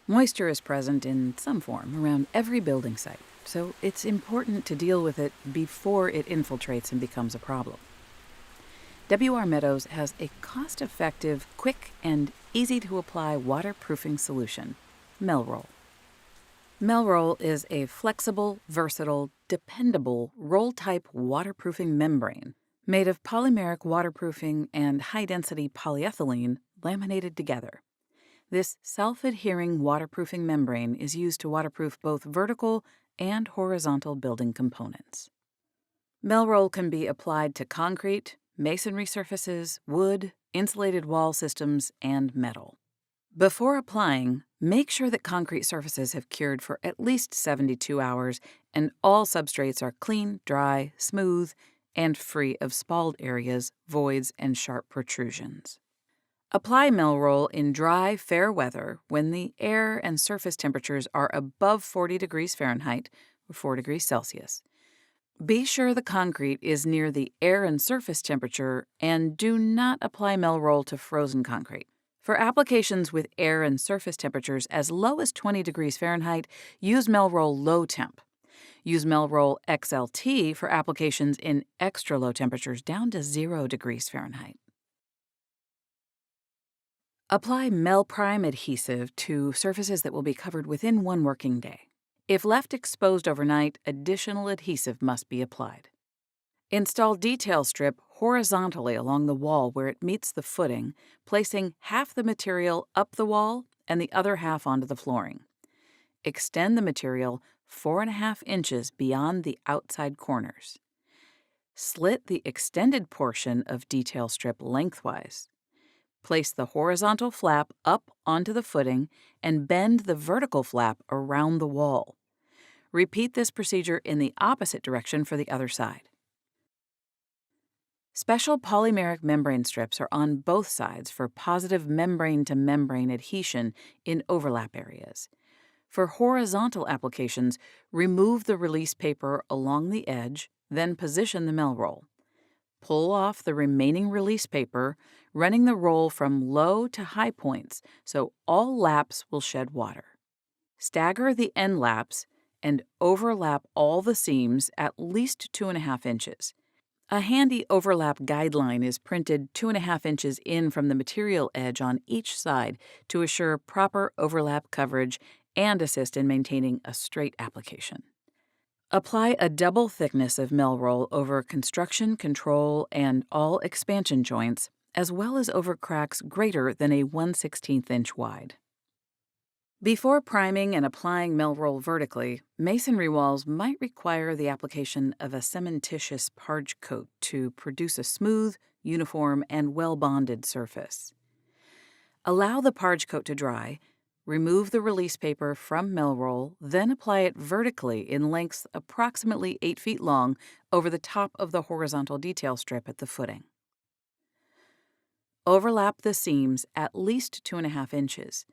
Moisture is present in some form around every building site, so it's important to deal with it before it infiltrates and becomes a problem. W.R. Meadows has a cost-effective, quick, and easy-to-apply waterproofing solution, Mel-Rol. Mel-Rol is a flexible, versatile, dependable, roll-type waterproofing membrane made of polymeric waterproofing and high-density polyethylene laminated together. This self-adhering waterproofing membrane is used to waterproof both vertical and horizontal building components. Mel-Rol can be applied to concrete, masonry surfaces, wood, insulated wall systems, and metal. Before applying, make sure that concrete surfaces have cured for at least 72 hours and all substrates are clean, dry, smooth, and free of spalled areas, voids, and sharp protrusions. Apply Mel-Rol in dry, fair weather when the air and surface temperatures are above 40 degrees Fahrenheit or 4 degrees Celsius. Be sure the concrete is near the air and surface temperature and do not apply Mel-Rol to frozen concrete. For applications with air and surface temperatures as low as 20 degrees Fahrenheit, use Mel-Rol low temp. Use Mel-Rol XLT for applications in extra low temperatures down to 0 degrees Fahrenheit. Apply Mel-Prime adhesive to surfaces that will be covered within 1 working day. If left exposed overnight, additional adhesive must be applied. Install detail strip horizontally along the wall where it meets the footing, placing half the material up the wall and the other half onto the flooring. Extend the material 4.5 inches beyond the outside corners. Slit the extended portion of detail strip lengthwise. Place the horizontal flap up onto the footing and bend the vertical flap around the wall. Repeat this procedure in the opposite direction for the other side. Special polymeric membrane strips are on both sides for positive membrane-to-membrane adhesion in overlap areas. For horizontal applications, remove the release paper along the edge, then position the Mel-Rol. Pull off the remaining release paper, running the roll from low to high points so all laps will shed water. Stagger the end laps and overlap all the seams at least 2.5 inches. A handy overlap guideline is printed 2.5 inches in from the material edge on each side to assure proper overlap coverage and assist in maintaining a straight application. Apply a double thickness of Mel-Rol over construction, control, and all expansion joints, as well as over cracks greater than a 1/16 inch wide. Before priming and applying Mel-Rol vertically, masonry walls might require the application of a cementitious parge coat to produce a smooth, uniform, and well-bonded surface. Allow the parge coat to dry. Remove the release paper from Mel-Rol, then apply it vertically in lengths approximately 8 feet long over the top of the horizontal detail strip at the footing. Overlap the seams at least 2.5 inches.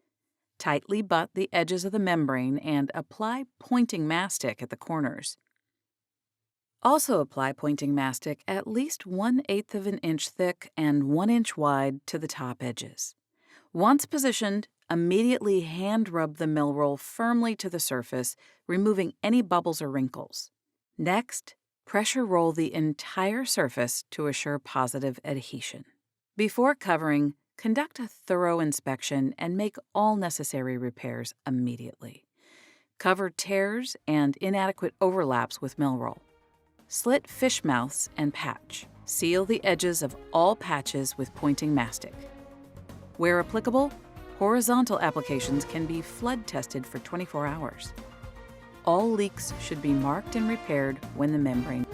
Tightly butt the edges of the membrane and apply pointing mastic at the corners. Also apply pointing mastic at least 1/8 of an inch thick and 1 inch wide to the top edges. Once positioned, immediately hand rub the Mel-Rol firmly to the surface, removing any bubbles or wrinkles. Next, pressure roll the entire surface to assure positive adhesion. Before covering, conduct a thorough inspection and make all necessary repairs immediately. Cover tears and inadequate overlaps with Mel-Rol. Slit fish mouths and patch. Seal the edges of all patches with pointing mastic. Where applicable, horizontal applications can be flood tested for 24 hours. All leaks should be marked and repaired when the membrane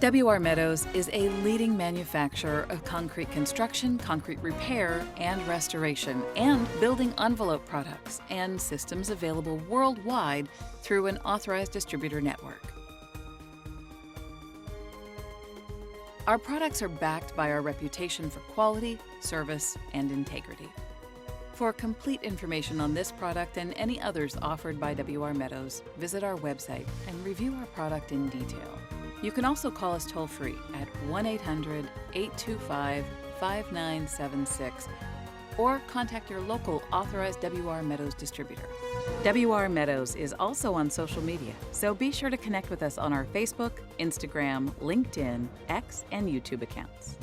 W.R. Meadows is a leading manufacturer of concrete construction, concrete repair and restoration, and building envelope products and systems available worldwide through an authorized distributor network. Our products are backed by our reputation for quality, service, and integrity. For complete information on this product and any others offered by W.R. Meadows, visit our website and review our product in detail. You can also call us toll-free at 1-800-825-5976 or contact your local authorized W.R. Meadows distributor. W.R. Meadows is also on social media, so be sure to connect with us on our Facebook, Instagram, LinkedIn, X, and YouTube accounts.